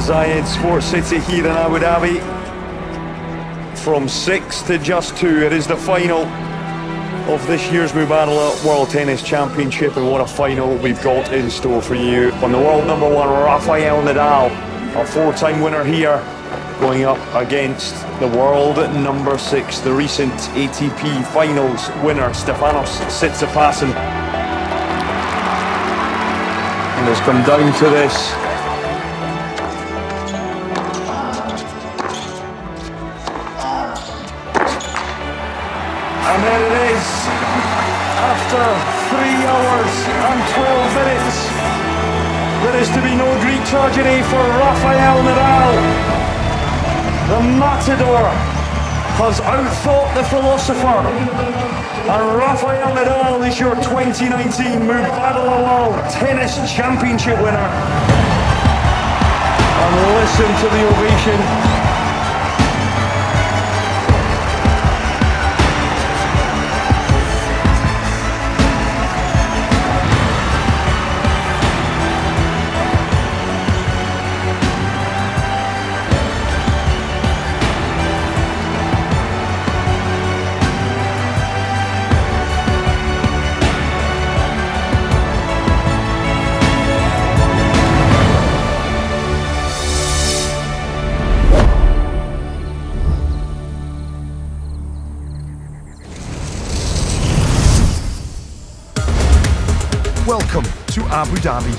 Zayed Sports City here in Abu Dhabi. From 6 to just 2, it is the final of this year's Mubadala World Tennis Championship, and what a final we've got in store for you. On the world number 1, Rafael Nadal, a 4-time winner here, going up against the world number 6, the recent ATP Finals winner, Stefanos Tsitsipas. And it's come down to this. And there it is, after 3 hours and 12 minutes, there is to be no Greek tragedy for Rafael Nadal. The matador has outthought the philosopher, and Rafael Nadal is your 2019 Mubadala World Tennis Championship winner. And listen to the ovation. Welcome to Abu Dhabi.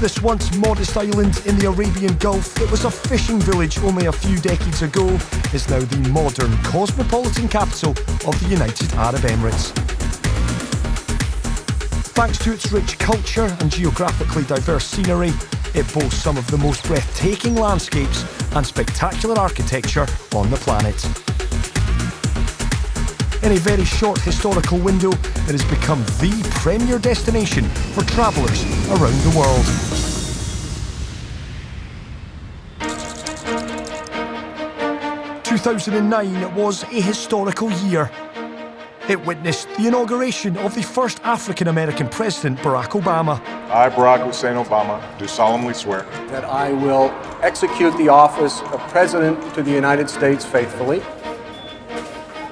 This once modest island in the Arabian Gulf that was a fishing village only a few decades ago is now the modern cosmopolitan capital of the United Arab Emirates. Thanks to its rich culture and geographically diverse scenery, it boasts some of the most breathtaking landscapes and spectacular architecture on the planet. In a very short historical window, it has become the premier destination for travellers around the world. "2009 was a historical year. It witnessed the inauguration of the first African-American president, Barack Obama. I, Barack Hussein Obama, do solemnly swear that I will execute the office of President to the United States faithfully.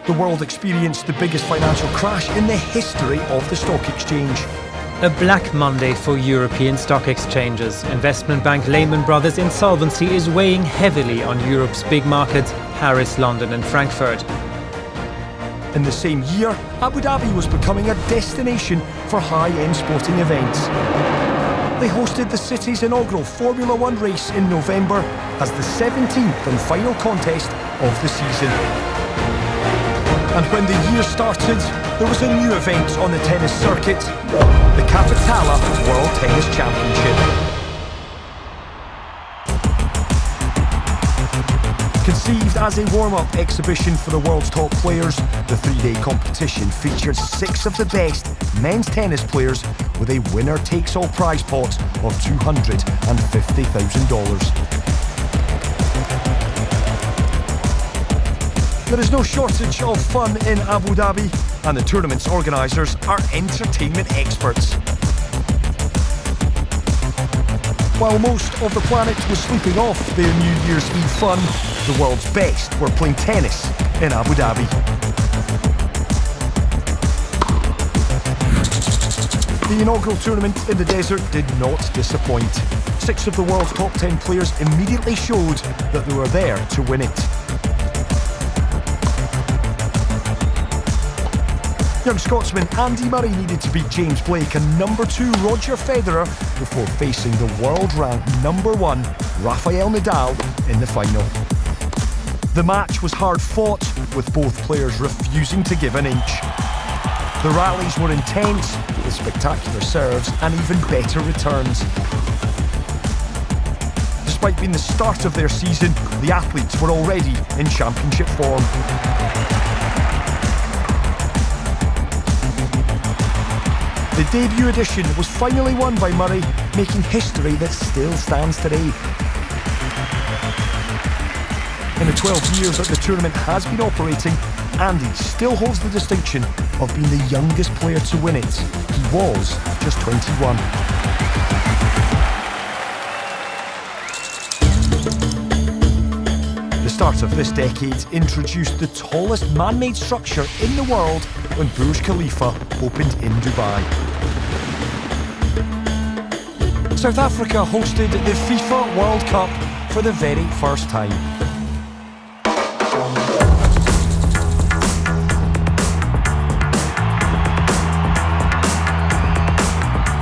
The world experienced the biggest financial crash in the history of the stock exchange. A black Monday for European stock exchanges. Investment bank Lehman Brothers insolvency is weighing heavily on Europe's big markets, Paris, London and Frankfurt. In the same year, Abu Dhabi was becoming a destination for high-end sporting events. They hosted the city's inaugural Formula One race in November as the 17th and final contest of the season. And when the year started, there was a new event on the tennis circuit, the Mubadala World Tennis Championship. Conceived as a warm-up exhibition for the world's top players, the 3-day competition featured 6 of the best men's tennis players with a winner-takes-all prize pot of $250,000. There is no shortage of fun in Abu Dhabi, and the tournament's organisers are entertainment experts. While most of the planet was sleeping off their New Year's Eve fun, the world's best were playing tennis in Abu Dhabi. The inaugural tournament in the desert did not disappoint. 6 of the world's top 10 players immediately showed that they were there to win it. Young Scotsman Andy Murray needed to beat James Blake and number 2 Roger Federer before facing the world-ranked number 1 Rafael Nadal in the final. The match was hard-fought, with both players refusing to give an inch. The rallies were intense, with spectacular serves and even better returns. Despite being the start of their season, the athletes were already in championship form. The debut edition was finally won by Murray, making history that still stands today. In the 12 years that the tournament has been operating, Andy still holds the distinction of being the youngest player to win it. He was just 21. start of this decade introduced the tallest man-made structure in the world when Burj Khalifa opened in Dubai. South Africa hosted the FIFA World Cup for the very first time.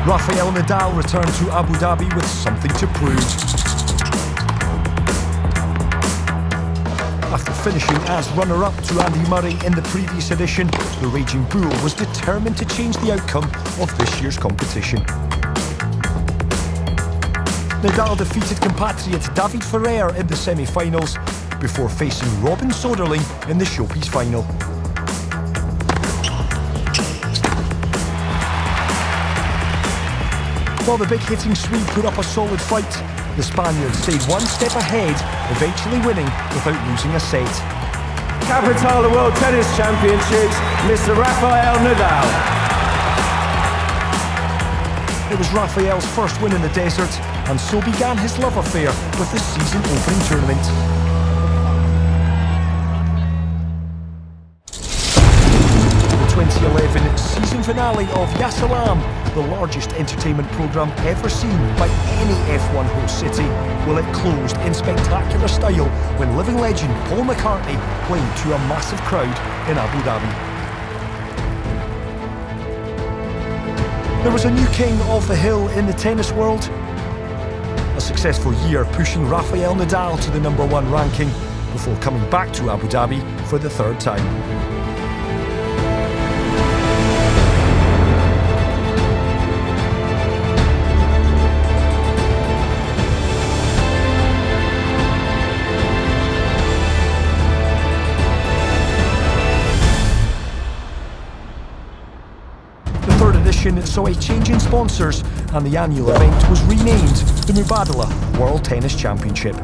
Rafael Nadal returned to Abu Dhabi with something to prove. After finishing as runner-up to Andy Murray in the previous edition, the Raging Bull was determined to change the outcome of this year's competition. Nadal defeated compatriot David Ferrer in the semi-finals before facing Robin Soderling in the showpiece final. While the big-hitting Swede put up a solid fight, the Spaniard stayed one step ahead, eventually winning without losing a set. Mubadala World Tennis Championships, Mr. Rafael Nadal. It was Rafael's first win in the desert, and so began his love affair with the season-opening tournament. The 2011 season finale of Ya Salam, the largest entertainment programme ever seen by any F1 host city, well, it closed in spectacular style when living legend Paul McCartney played to a massive crowd in Abu Dhabi. There was a new king of the hill in the tennis world. A successful year pushing Rafael Nadal to the #1 ranking before coming back to Abu Dhabi for the third time. It saw a change in sponsors, and the annual event was renamed the Mubadala World Tennis Championship.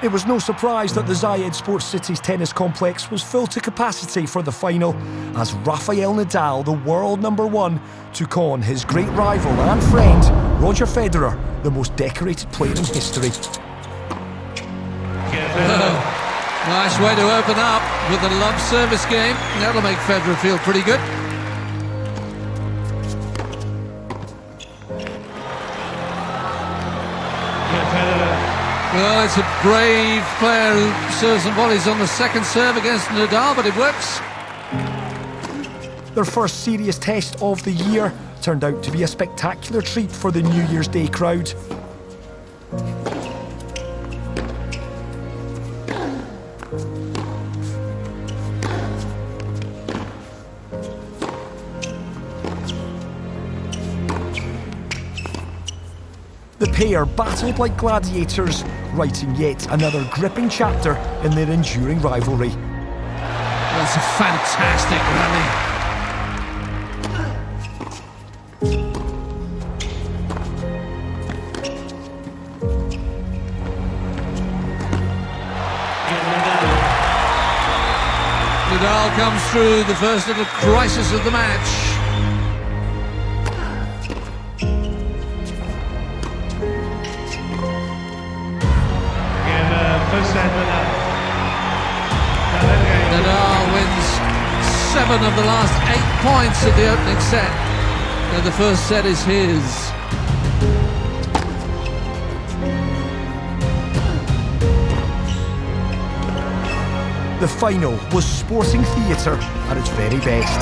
It was no surprise that the Zayed Sports City's tennis complex was full to capacity for the final, as Rafael Nadal, the world #1, took on his great rival and friend, Roger Federer, the most decorated player in history. Nice way to open up with a love service game. That'll make Federer feel pretty good. Well, it's a brave player who serves some volleys on the second serve against Nadal, but it works. Their first serious test of the year turned out to be a spectacular treat for the New Year's Day crowd. The pair battled like gladiators, writing yet another gripping chapter in their enduring rivalry. That's a fantastic rally. Nadal comes through the first little crisis of the match. Nadal wins 7 of the last 8 points of the opening set. And the first set is his. The final was sporting theatre at its very best.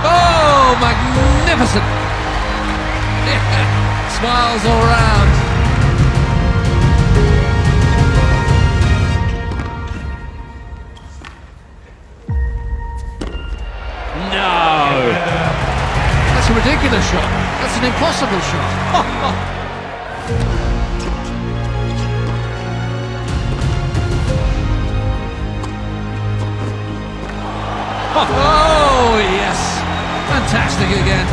Oh, magnificent! Smiles all round. That's a ridiculous shot. That's an impossible shot. Oh, yes. Fantastic again.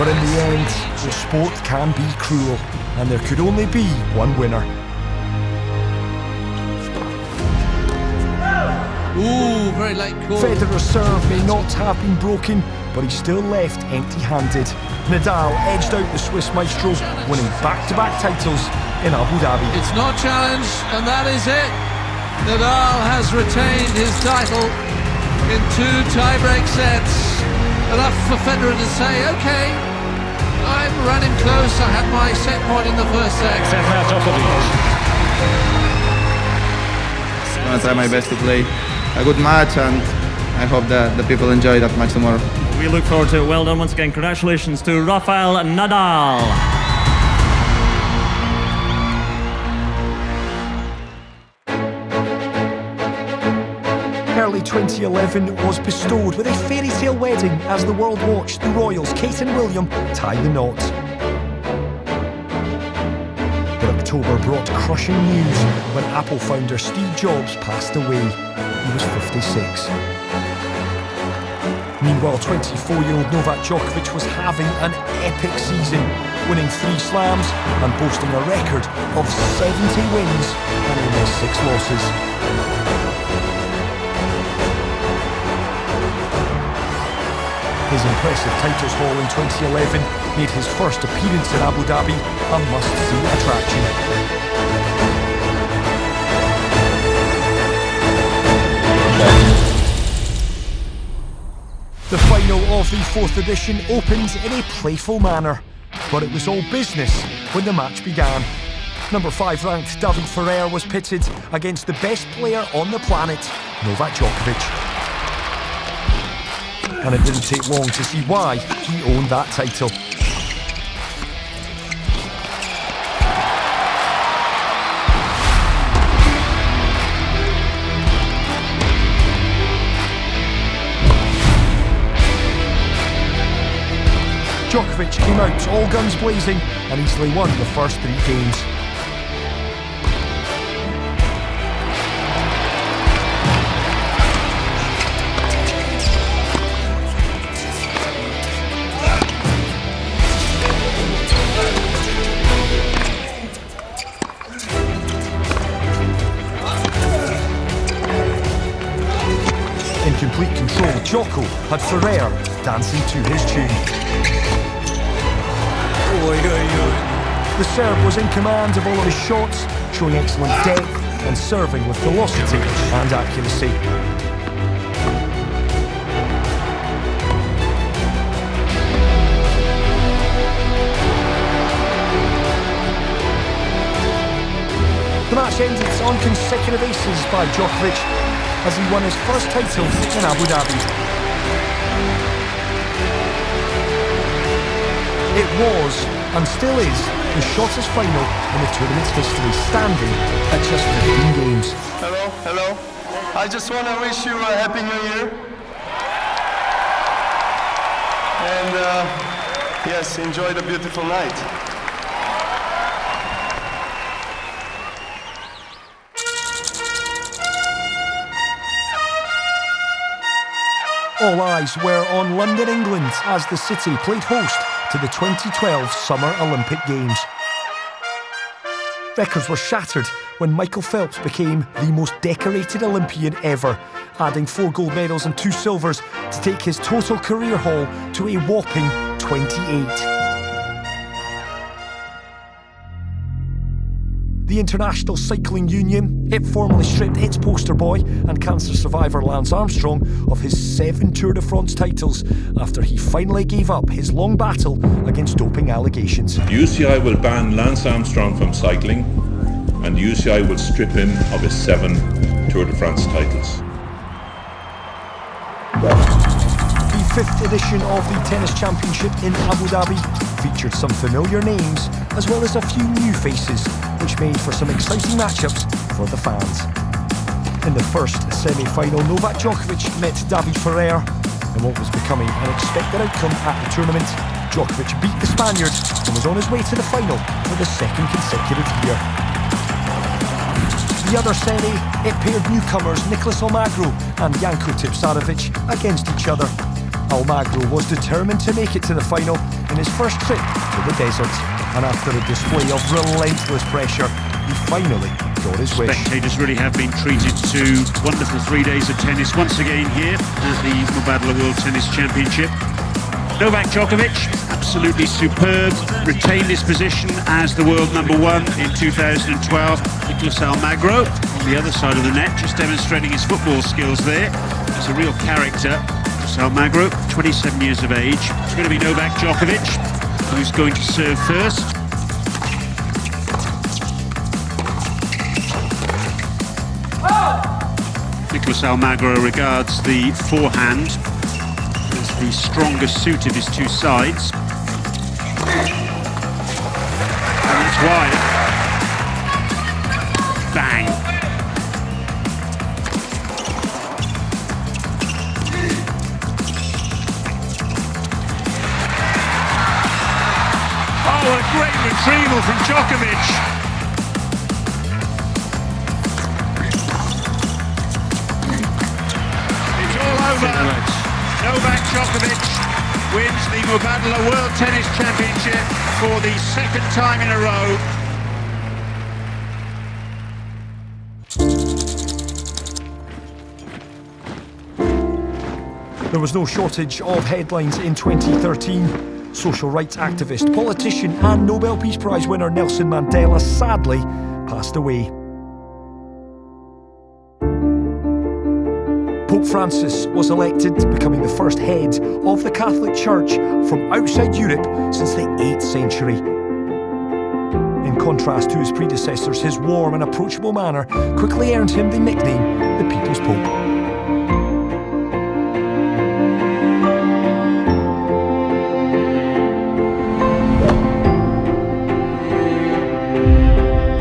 in the end, the sport can be cruel, and there could only be one winner. Ooh, very late call. Federer's serve may not have been broken, but he still left empty-handed. Nadal edged out the Swiss maestro, winning back-to-back titles in Abu Dhabi. It's not challenged, and that is it. Nadal has retained his title in 2 tie-break sets. Enough for Federer to say, okay, I'm running close. I had my set point in the first set. I'm going to try my best to play a good match, and I hope that the people enjoy that match tomorrow. We look forward to it. Well done once again. Congratulations to Rafael Nadal. Early 2011 was bestowed with a fairy tale wedding as the world watched the royals Kate and William tie the knot. But October brought crushing news when Apple founder Steve Jobs passed away. He was 56. Meanwhile, 24-year-old Novak Djokovic was having an epic season, winning 3 slams and boasting a record of 70 wins and only 6 losses. His impressive titles haul in 2011 made his first appearance in Abu Dhabi a must-see attraction. The final of the 4th edition opened in a playful manner, but it was all business when the match began. Number 5 ranked David Ferrer was pitted against the best player on the planet, Novak Djokovic. And it didn't take long to see why he owned that title. Djokovic came out all guns blazing and easily won the first 3 games. In complete control, Djoko had Ferrer dancing to his tune. The Serb was in command of all of his shots, showing excellent depth and serving with velocity and accuracy. The match ended on consecutive aces by Djokovic as he won his first title in Abu Dhabi. It was, and still is, the shortest final in the tournament's history, standing at just 15 games. Hello. I just want to wish you a happy new year. And yes, enjoy the beautiful night. All eyes were on London, England, as the city played host to the 2012 Summer Olympic Games. Records were shattered when Michael Phelps became the most decorated Olympian ever, adding 4 gold medals and 2 silvers to take his total career haul to a whopping 28. The International Cycling Union, it formally stripped its poster boy and cancer survivor Lance Armstrong of his 7 Tour de France titles after he finally gave up his long battle against doping allegations. UCI will ban Lance Armstrong from cycling, and UCI will strip him of his 7 Tour de France titles. The 5th edition of the Tennis Championship in Abu Dhabi featured some familiar names as well as a few new faces, which made for some exciting matchups for the fans. In the first semi-final, Novak Djokovic met David Ferrer. In what was becoming an expected outcome at the tournament, Djokovic beat the Spaniard and was on his way to the final for the 2nd consecutive year. The other semi, it paired newcomers Nicolas Almagro and Janko Tipsarevic against each other. Almagro was determined to make it to the final in his first trip to the desert, and after a display of relentless pressure, he finally got his wish. Spectators really have been treated to wonderful 3 days of tennis once again here at the Mubadala World Tennis Championship. Novak Djokovic, absolutely superb, retained his position as the world #1 in 2012. Nicolas Almagro on the other side of the net, just demonstrating his football skills there. He's a real character. Almagro, 27 years of age. It's going to be Novak Djokovic who's going to serve first. Nicolas Almagro regards the forehand as the strongest suit of his two sides. And it's wide. Bang. Oh, a great retrieval from Djokovic. It's all over. Novak Djokovic wins the Mubadala World Tennis Championship for the second time in a row. There was no shortage of headlines in 2013. Social rights activist, politician and Nobel Peace Prize winner Nelson Mandela sadly passed away. Pope Francis was elected, becoming the first head of the Catholic Church from outside Europe since the 8th century. In contrast to his predecessors, his warm and approachable manner quickly earned him the nickname the People's Pope.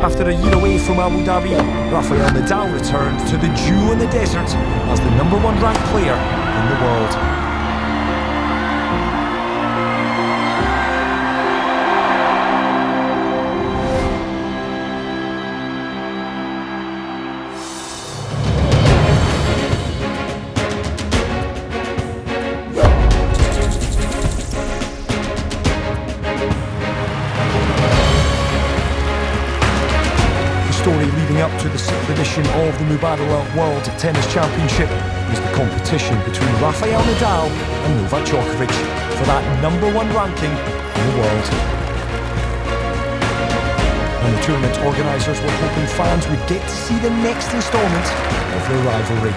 After a year away from Abu Dhabi, Rafael Nadal returned to the jewel in the desert as the #1 ranked player in the world. Leading up to the 6th edition of the Mubadala World Tennis Championship was the competition between Rafael Nadal and Novak Djokovic for that #1 ranking in the world. And the tournament organisers were hoping fans would get to see the next instalment of their rivalry.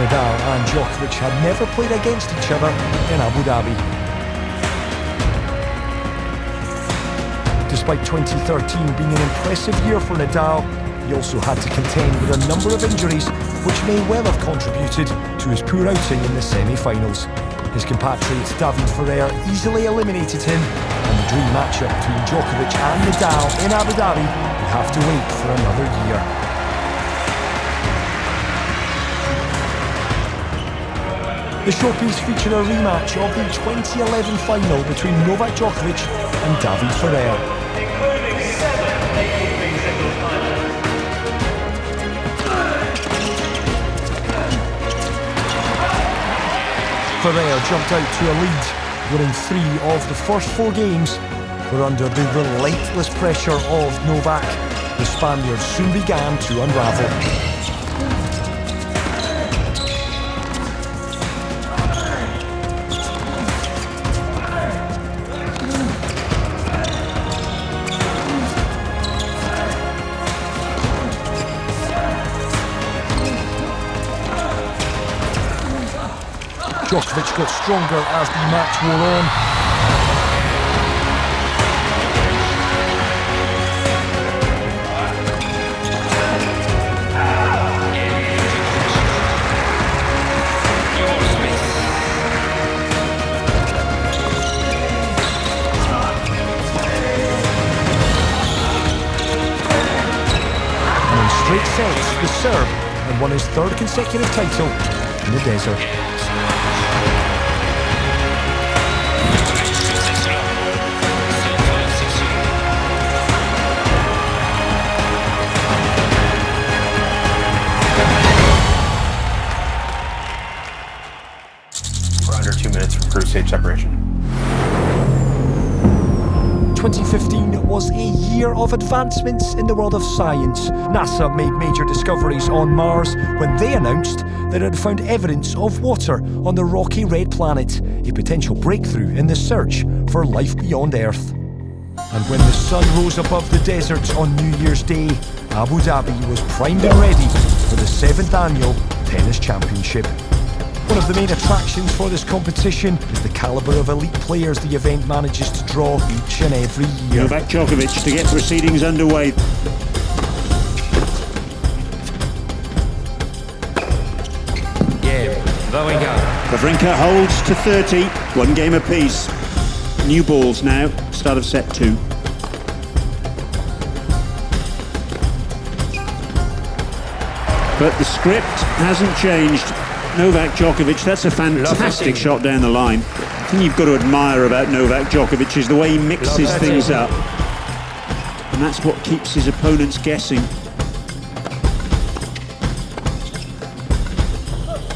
Nadal and Djokovic had never played against each other in Abu Dhabi. Despite 2013 being an impressive year for Nadal, he also had to contend with a number of injuries which may well have contributed to his poor outing in the semi-finals. His compatriot David Ferrer easily eliminated him, and the dream matchup between Djokovic and Nadal in Abu Dhabi would have to wait for another year. The showpiece featured a rematch of the 2011 final between Novak Djokovic and David Ferrer. Ferrer jumped out to a lead, winning 3 of the first 4 games, but under the relentless pressure of Novak, the Spaniard soon began to unravel. Djokovic got stronger as the match wore on. And in straight sets, the Serb had won his 3rd consecutive title in the desert. separation. 2015 was a year of advancements in the world of science. NASA made major discoveries on Mars when they announced that it had found evidence of water on the rocky red planet, a potential breakthrough in the search for life beyond Earth. And when the sun rose above the desert on New Year's Day, Abu Dhabi was primed and ready for the 7th annual Tennis Championship. One of the main attractions for this competition is the calibre of elite players the event manages to draw each and every year. Novak Djokovic to get proceedings underway. Yeah, there we go. Wawrinka holds to 30, one game apiece. New balls now, start of set 2. But the script hasn't changed. Novak Djokovic, that's a fantastic shot down the line. The thing you've got to admire about Novak Djokovic is the way he mixes things up. And that's what keeps his opponents guessing.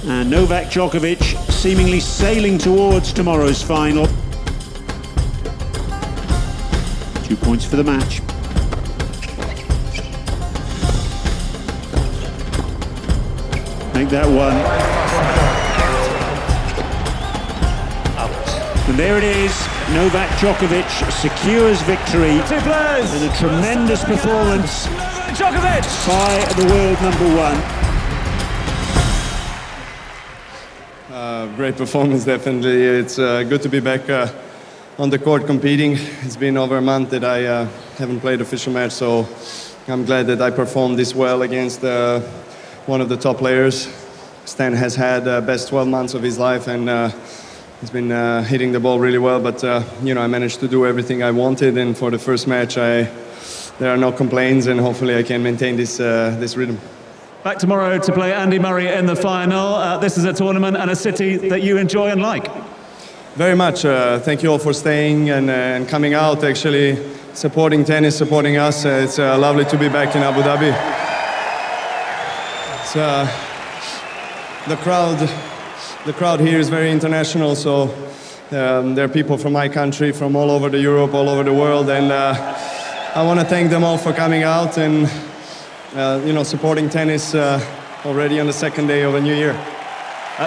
And Novak Djokovic seemingly sailing towards tomorrow's final. 2 points for the match. Make that one. And there it is, Novak Djokovic secures victory in a tremendous performance by the world #1. Great performance, definitely. It's good to be back on the court competing. It's been over a month that I haven't played an official match, so I'm glad that I performed this well against one of the top players. Stan has had the best 12 months of his life, and he's been hitting the ball really well, but you know, I managed to do everything I wanted, and for the first match there are no complaints, and hopefully I can maintain this rhythm. Back tomorrow to play Andy Murray in the final. This is a tournament and a city that you enjoy and like. Very much. Thank you all for staying and coming out, actually supporting tennis, supporting us. It's lovely to be back in Abu Dhabi. It's, the crowd here is very international, so there are people from my country, from all over Europe, all over the world, and I want to thank them all for coming out and you know, supporting tennis already on the second day of a new year.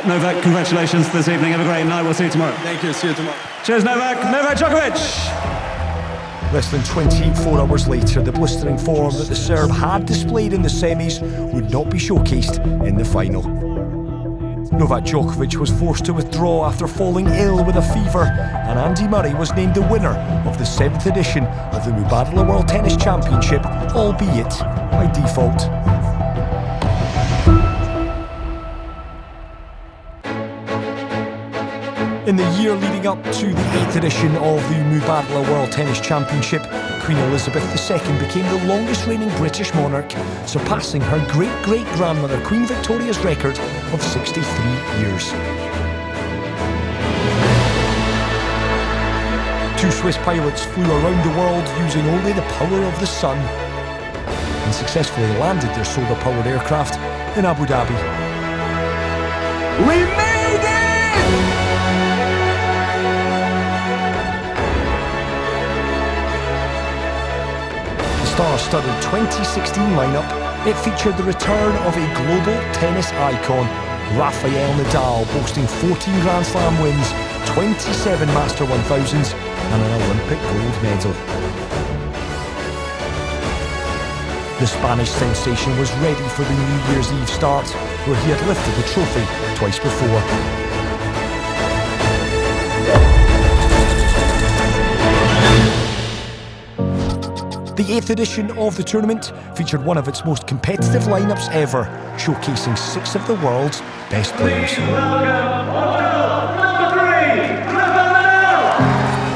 Novak, congratulations this evening. Have a great night. We'll see you tomorrow. Thank you. See you tomorrow. Cheers, Novak. Novak Djokovic. Less than 24 hours later, the blistering form that the Serb had displayed in the semis would not be showcased in the final. Novak Djokovic was forced to withdraw after falling ill with a fever, and Andy Murray was named the winner of the 7th edition of the Mubadala World Tennis Championship, albeit by default. In the year leading up to the 8th edition of the Mubadala World Tennis Championship, Queen Elizabeth II became the longest reigning British monarch, surpassing her great-great-grandmother Queen Victoria's record of 63 years. 2 Swiss pilots flew around the world using only the power of the sun and successfully landed their solar-powered aircraft in Abu Dhabi. We made it! Star-studded 2016 lineup, it featured the return of a global tennis icon, Rafael Nadal, boasting 14 Grand Slam wins, 27 Master 1000s and an Olympic gold medal. The Spanish sensation was ready for the New Year's Eve start, where he had lifted the trophy twice before. The 8th edition of the tournament featured one of its most competitive lineups ever, showcasing 6 of the world's best players.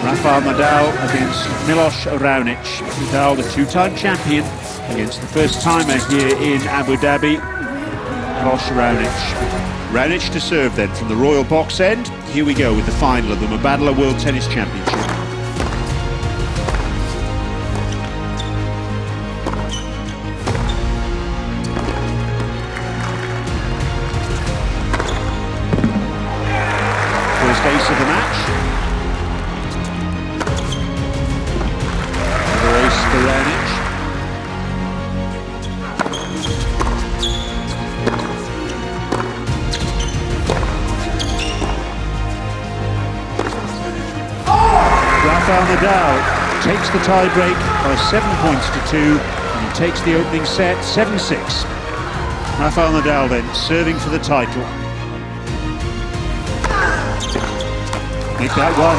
Rafael Nadal against Milos Raonic. Nadal, the 2-time champion, against the first-timer here in Abu Dhabi, Milos Raonic. Raonic to serve then from the royal box end. Here we go with the final of the Mubadala World Tennis Championship. First ace of the match. Nadal takes the tie-break by 7 points to 2, and he takes the opening set 7-6. Rafael Nadal then serving for the title. Make that one.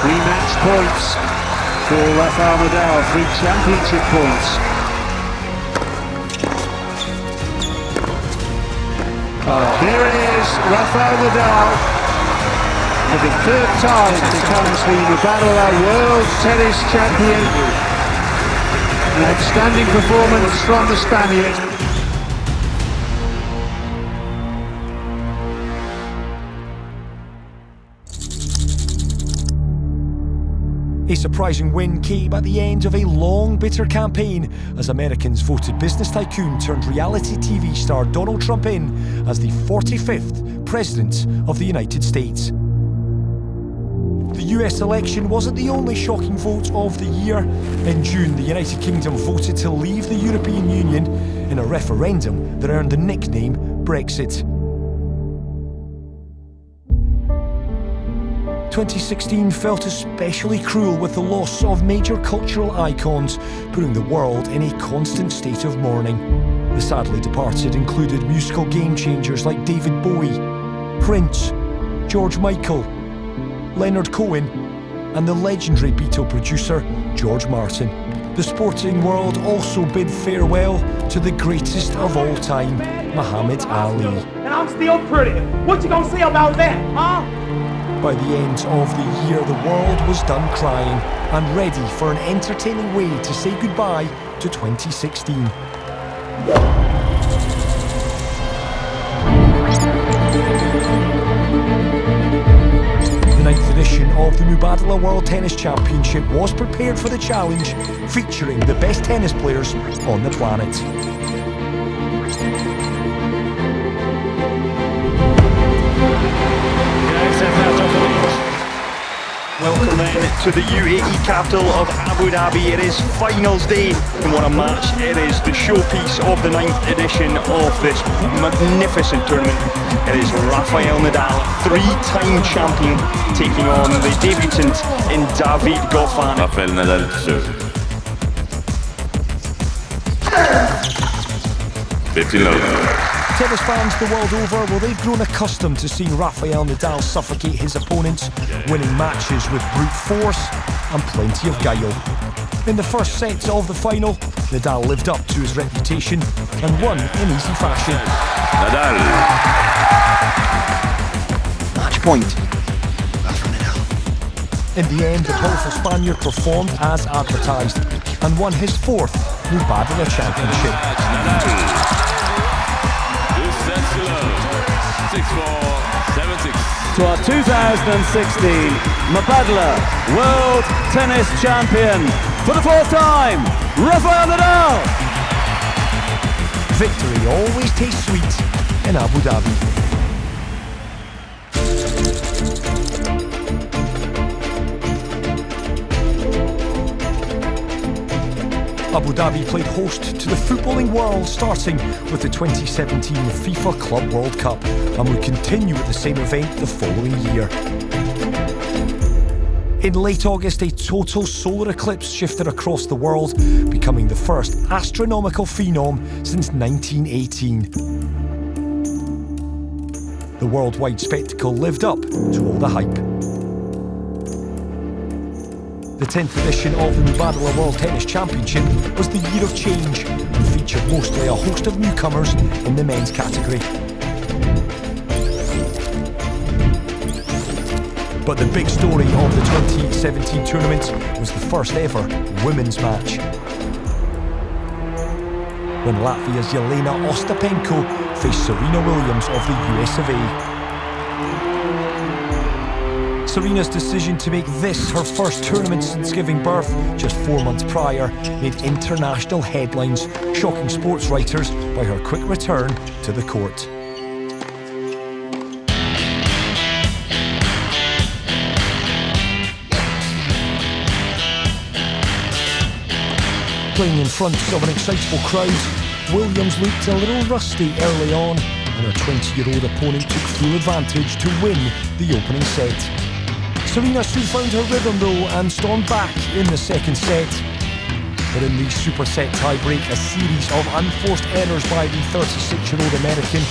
3 match points for Rafael Nadal, 3 championship points. Here it is, Rafael Nadal, for the 3rd time becomes the Mubadala World Tennis Champion. An outstanding performance from the Spaniard. A surprising win came at the end of a long, bitter campaign as Americans voted business tycoon turned reality TV star Donald Trump in as the 45th President of the United States. The US election wasn't the only shocking vote of the year. In June, the United Kingdom voted to leave the European Union in a referendum that earned the nickname Brexit. 2016 felt especially cruel with the loss of major cultural icons, putting the world in a constant state of mourning. The sadly departed included musical game-changers like David Bowie, Prince, George Michael, Leonard Cohen, and the legendary Beatle producer George Martin. The sporting world also bid farewell to the greatest of all time, Muhammad Ali. And I'm still pretty. What you gonna say about that, huh? By the end of the year, the world was done crying and ready for an entertaining way to say goodbye to 2016. The 9th edition of the Mubadala World Tennis Championship was prepared for the challenge, featuring the best tennis players on the planet. Welcome then to the UAE capital of Abu Dhabi. It is finals day, and what a match it is. The showpiece of the 9th edition of this magnificent tournament. It is Rafael Nadal, 3-time champion, taking on the debutant in David Goffin. Rafael Nadal serve. 15 love. Tennis fans the world over, well, they've grown accustomed to seeing Rafael Nadal suffocate his opponents, winning matches with brute force and plenty of guile. In the first set of the final, Nadal lived up to his reputation and won in easy fashion. Nadal. Match point. In the end, the powerful Spaniard performed as advertised and won his 4th Mubadala Championship. 6-4, 7-6. To our 2016 Mubadala World Tennis Champion, for the 4th time, Rafael Nadal! Victory always tastes sweet in Abu Dhabi. Abu Dhabi played host to the footballing world, starting with the 2017 FIFA Club World Cup, and would continue at the same event the following year. In late August, a total solar eclipse shifted across the world, becoming the first astronomical phenom since 1918. The worldwide spectacle lived up to all the hype. The 10th edition of the Mubadala World Tennis Championship was the year of change and featured mostly a host of newcomers in the men's category. But the big story of the 2017 tournament was the first ever women's match, when Latvia's Jelena Ostapenko faced Serena Williams of the US of A. Serena's decision to make this her first tournament since giving birth just 4 months prior made international headlines, shocking sports writers by her quick return to the court. Playing in front of an excitable crowd, Williams looked a little rusty early on, and her 20-year-old opponent took full advantage to win the opening set. Serena soon found her rhythm though and stormed back in the second set. But in the super set tie-break, a series of unforced errors by the 36-year-old American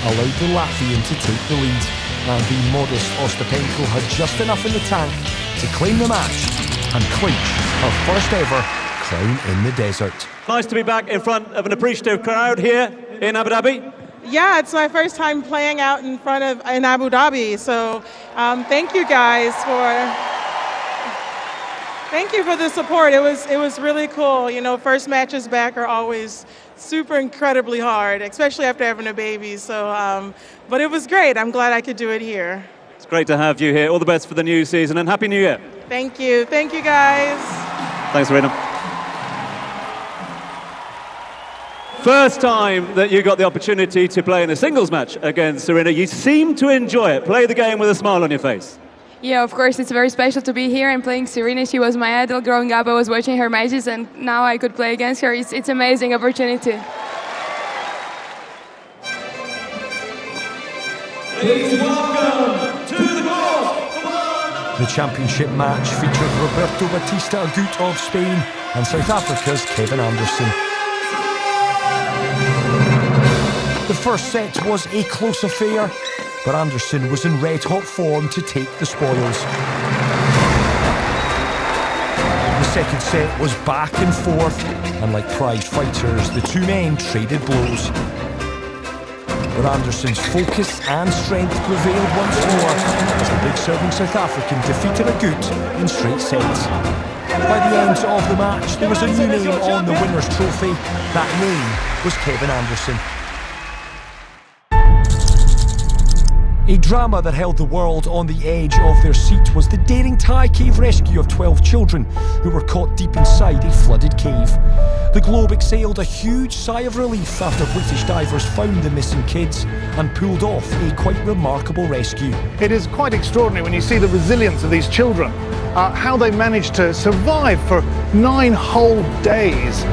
allowed the Latvian to take the lead, and the modest Ostapenko had just enough in the tank to claim the match and clinch her first ever crown in the desert. Nice to be back in front of an appreciative crowd here in Abu Dhabi. Yeah, it's my first time playing out in Abu Dhabi, so thank you guys thank you for the support. It was really cool. You know, first matches back are always super incredibly hard, especially after having a baby. So, but it was great. I'm glad I could do it here. It's great to have you here. All the best for the new season and Happy New Year. Thank you guys. Thanks, Serena. First time that you got the opportunity to play in a singles match against Serena. You seem to enjoy it. Play the game with a smile on your face. Yeah, of course, it's very special to be here and playing Serena. She was my idol growing up. I was watching her matches, and now I could play against her. It's an amazing opportunity. Please welcome to the court. The championship match featured Roberto Batista Agut of Spain and South Africa's Kevin Anderson. The first set was a close affair, but Anderson was in red-hot form to take the spoils. The second set was back and forth, and like prize fighters, the two men traded blows. But Anderson's focus and strength prevailed once more as the big serving South African defeated Agut in straight sets. By the end of the match, there was a new name on the winner's trophy. That name was Kevin Anderson. A drama that held the world on the edge of their seat was the daring Thai cave rescue of 12 children who were caught deep inside a flooded cave. The globe exhaled a huge sigh of relief after British divers found the missing kids and pulled off a quite remarkable rescue. It is quite extraordinary when you see the resilience of these children, how they managed to survive for 9 whole days.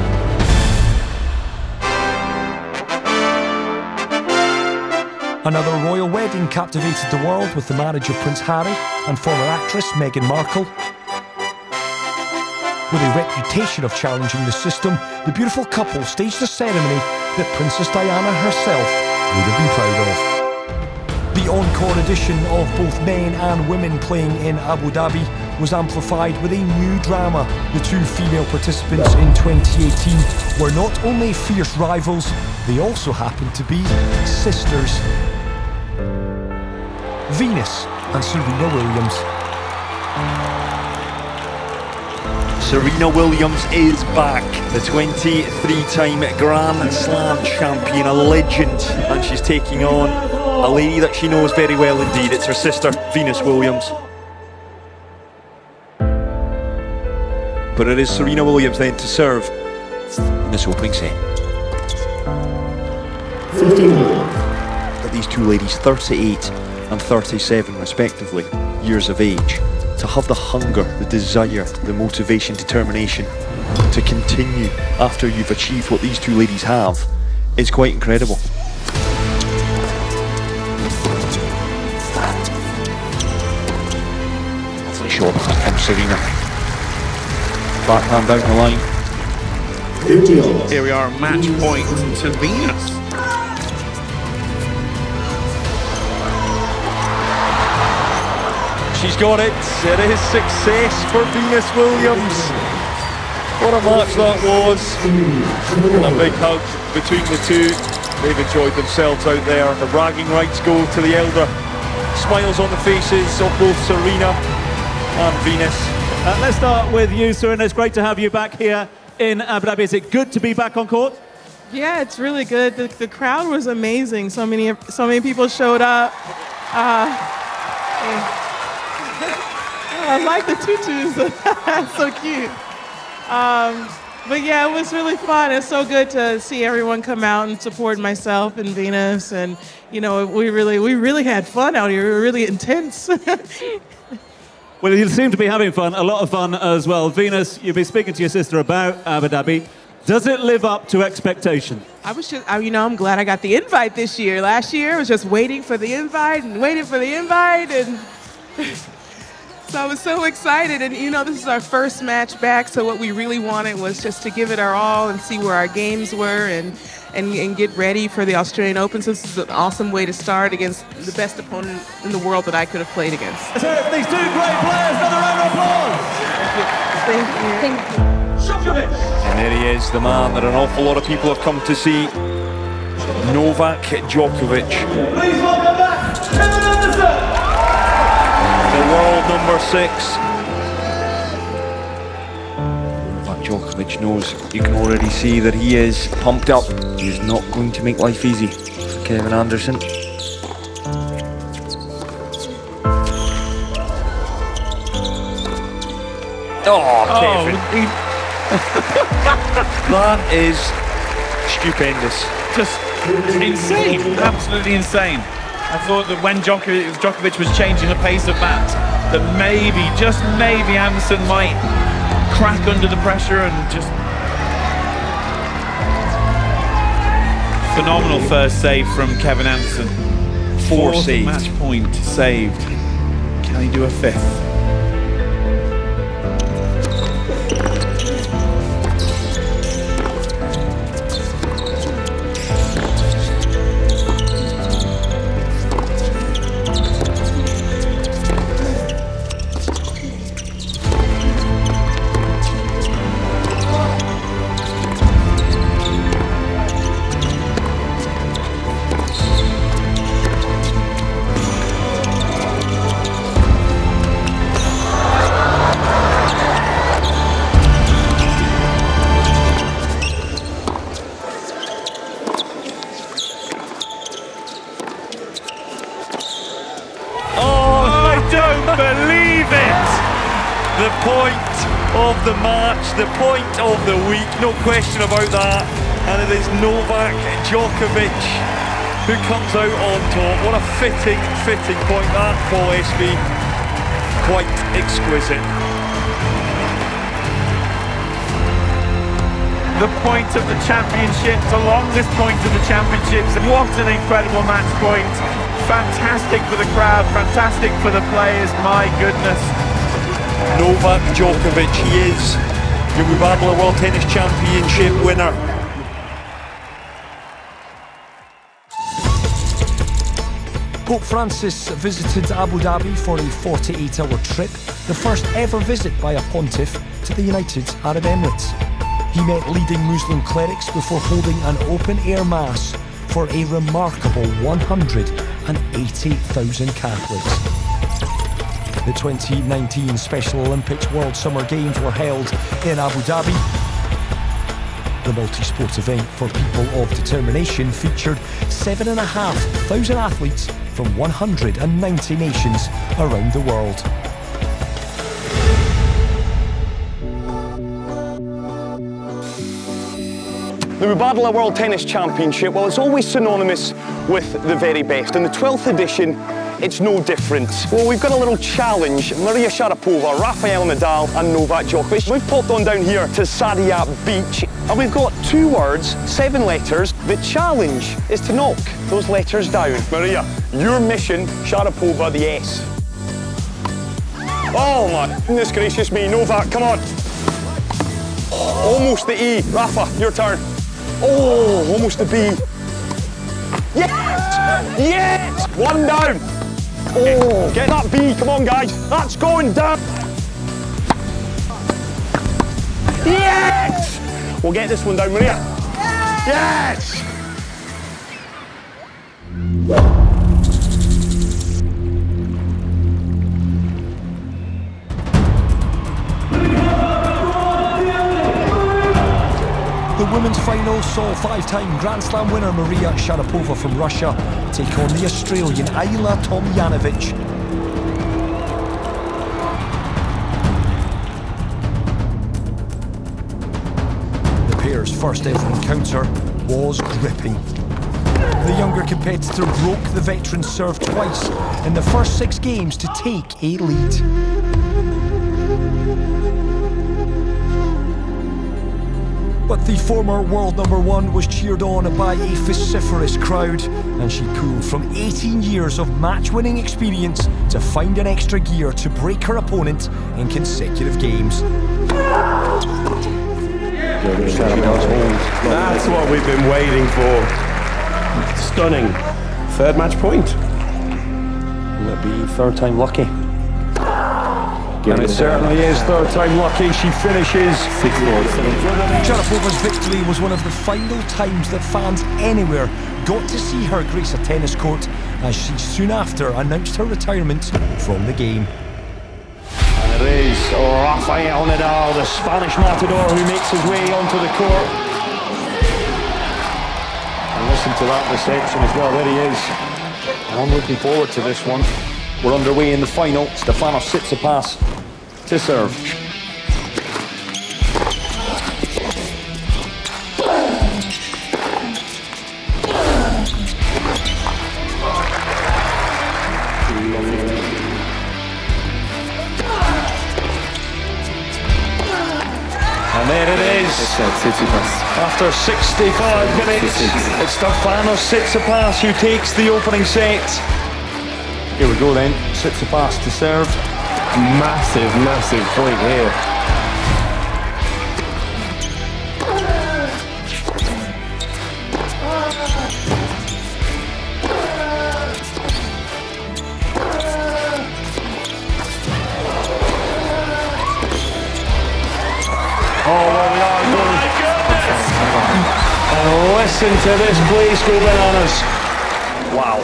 Another royal wedding captivated the world with the marriage of Prince Harry and former actress Meghan Markle. With a reputation of challenging the system, the beautiful couple staged a ceremony that Princess Diana herself would have been proud of. The encore edition of both men and women playing in Abu Dhabi was amplified with a new drama. The two female participants in 2018 were not only fierce rivals, they also happened to be sisters. Venus and Serena Williams. Serena Williams is back, the 23-time Grand Slam champion, a legend, and she's taking on a lady that she knows very well indeed. It's her sister, Venus Williams. But it is Serena Williams then to serve in this opening set. 51. These two ladies, 38 and 37 respectively, years of age, to have the hunger, the desire, the motivation, determination to continue after you've achieved what these two ladies have is quite incredible. Lovely shot from Serena. Backhand down the line. Here we are, match point to Venus. She's got it. It is success for Venus Williams. What a match that was. A big hug between the two. They've enjoyed themselves out there. The bragging rights go to the elder. Smiles on the faces of both Serena and Venus. Let's start with you, Serena. It's great to have you back here in Abu Dhabi. Is it good to be back on court? Yeah, it's really good. The crowd was amazing. So many people showed up. I like the tutus. That's so cute. But yeah, it was really fun. It's so good to see everyone come out and support myself and Venus. And you know, we really had fun out here. We were really intense. Well, you seem to be having fun, a lot of fun as well. Venus, you've been speaking to your sister about Abu Dhabi. Does it live up to expectation? I'm glad I got the invite this year. Last year, I was just waiting for the invite and So I was so excited, and you know, this is our first match back, so what we really wanted was just to give it our all and see where our games were and get ready for the Australian Open. So this is an awesome way to start against the best opponent in the world that I could have played against. Let's hear it for these two great players. Another round of applause. Thank you. And there he is, the man that an awful lot of people have come to see, Novak Djokovic. Please welcome back, Kevin Anderson. The world number 6. Novak Djokovic knows, you can already see that he is pumped up. He is not going to make life easy for Kevin Anderson. Oh, Kevin. That is stupendous. Just insane, absolutely insane. I thought that when Djokovic was changing the pace of that maybe, just maybe, Anderson might crack under the pressure and just... Phenomenal first save from Kevin Anderson. Fourth saved. Match point saved. Can he do a 5th? Believe it! The point of the match, the point of the week, no question about that. And it is Novak Djokovic who comes out on top. What a fitting point that, Paul Espy. Quite exquisite. The point of the championships, the longest point of the championships. What an incredible match point. Fantastic for the crowd, fantastic for the players, my goodness. Novak Djokovic, he is your Mubadala World Tennis Championship winner. Pope Francis visited Abu Dhabi for a 48-hour trip, the first ever visit by a pontiff to the United Arab Emirates. He met leading Muslim clerics before holding an open-air mass for a remarkable 180,000 Catholics. The 2019 Special Olympics World Summer Games were held in Abu Dhabi. The multi-sport event for people of determination featured 7,500 athletes from 190 nations around the world. The Mubadala World Tennis Championship, well, it's always synonymous with the very best. In the 12th edition, it's no different. Well, we've got a little challenge. Maria Sharapova, Rafael Nadal and Novak Djokovic. We've popped on down here to Sadia Beach and we've got 2 words, 7 letters. The challenge is to knock those letters down. Maria, your mission, Sharapova, the S. Oh my goodness gracious me, Novak, come on. Almost the E. Rafa, your turn. Oh, almost the B. Yes! Yes! 1 down. Oh, get that B, come on guys. That's going down. Yes! We'll get this one down, Maria. Yes! The women's final saw 5-time Grand Slam winner Maria Sharapova from Russia take on the Australian Ayla Tomljanovic. The pair's first ever encounter was gripping. The younger competitor broke the veteran's serve twice in the first 6 games to take a lead. But the former world #1 was cheered on by a vociferous crowd, and she pulled from 18 years of match-winning experience to find an extra gear to break her opponent in consecutive games. That's what we've been waiting for. Stunning. Third match point. Will it be third time lucky? And it certainly is third time lucky. She finishes 6-4. Sharapova's victory was one of the final times that fans anywhere got to see her grace a tennis court, as she soon after announced her retirement from the game. And it is Rafael Nadal, the Spanish matador, who makes his way onto the court. And listen to that reception as well. There he is. I'm looking forward to this one. We're underway in the final. Stefanos Tsitsipas to serve. And there it is. After 65 minutes, it's Stefanos Tsitsipas who takes the opening set. Here we go then, Tsitsipas to serve. Massive, massive point here. Oh, well, we are going. My goodness! And listen to this place go bananas. Wow.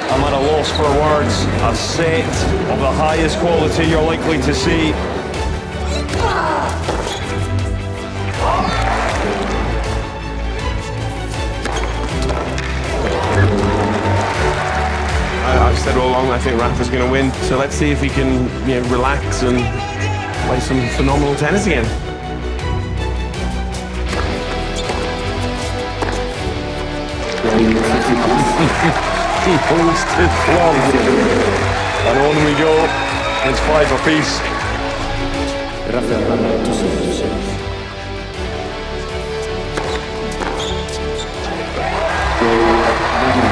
I'm at a loss for words. A set of the highest quality you're likely to see. I've said all along I think Rafa's going to win, so let's see if he can relax and play some phenomenal tennis again. He holds his glove. And on we go. It's 5 apiece. Rafael Nadal to serve.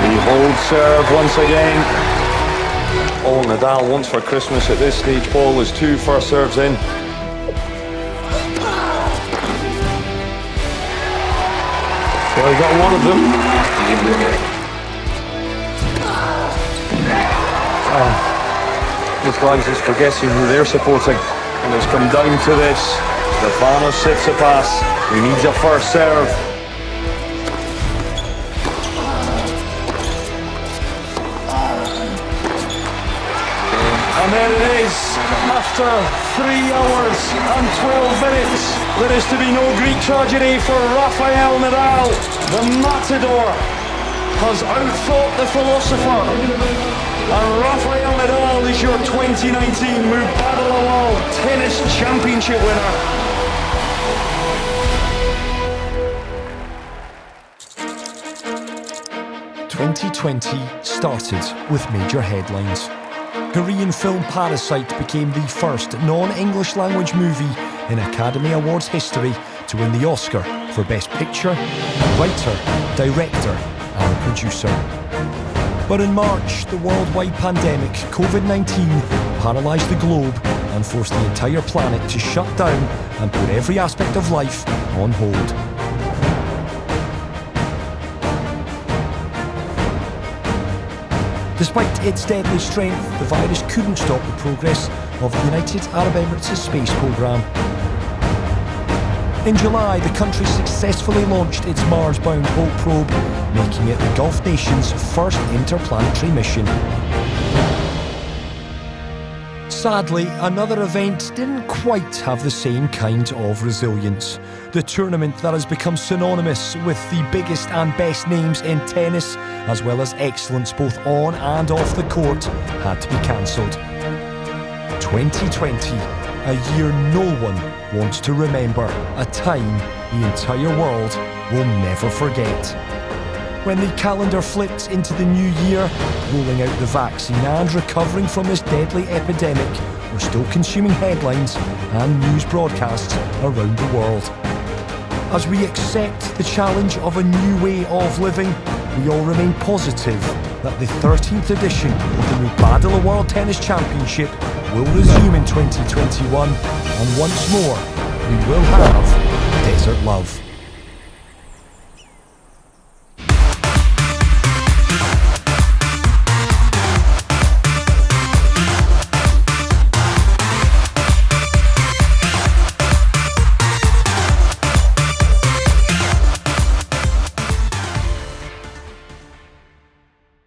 He holds serve once again. All Nadal wants for Christmas at this stage, Paul, is 2 first serves in. Well, he got one of them. This guy's just forgetting who they're supporting, and it's come down to this. Stefanos Tsitsipas, who needs a first serve. And there it is, after 3 hours and 12 minutes, there is to be no Greek tragedy for Rafael Nadal. The matador has outthought the philosopher. And Rafael Nadal is your 2019 Mubadala World Tennis Championship winner. "2020 started with major headlines. Korean film Parasite became the first non-English language movie in Academy Awards history to win the Oscar for Best Picture, Writer, Director and Producer. But in March, the worldwide pandemic, COVID-19, paralysed the globe and forced the entire planet to shut down and put every aspect of life on hold. Despite its deadly strength, the virus couldn't stop the progress of the United Arab Emirates' space programme. In July, the country successfully launched its Mars-bound Hope probe, making it the Gulf nation's first interplanetary mission. Sadly, another event didn't quite have the same kind of resilience. The tournament that has become synonymous with the biggest and best names in tennis, as well as excellence both on and off the court, had to be cancelled. 2020, a year no one wants to remember, a time the entire world will never forget. When the calendar flipped into the new year, rolling out the vaccine and recovering from this deadly epidemic were still consuming headlines and news broadcasts around the world. As we accept the challenge of a new way of living, we all remain positive that the 13th edition of the Mubadala World Tennis Championship will resume in 2021, and once more, we will have desert love.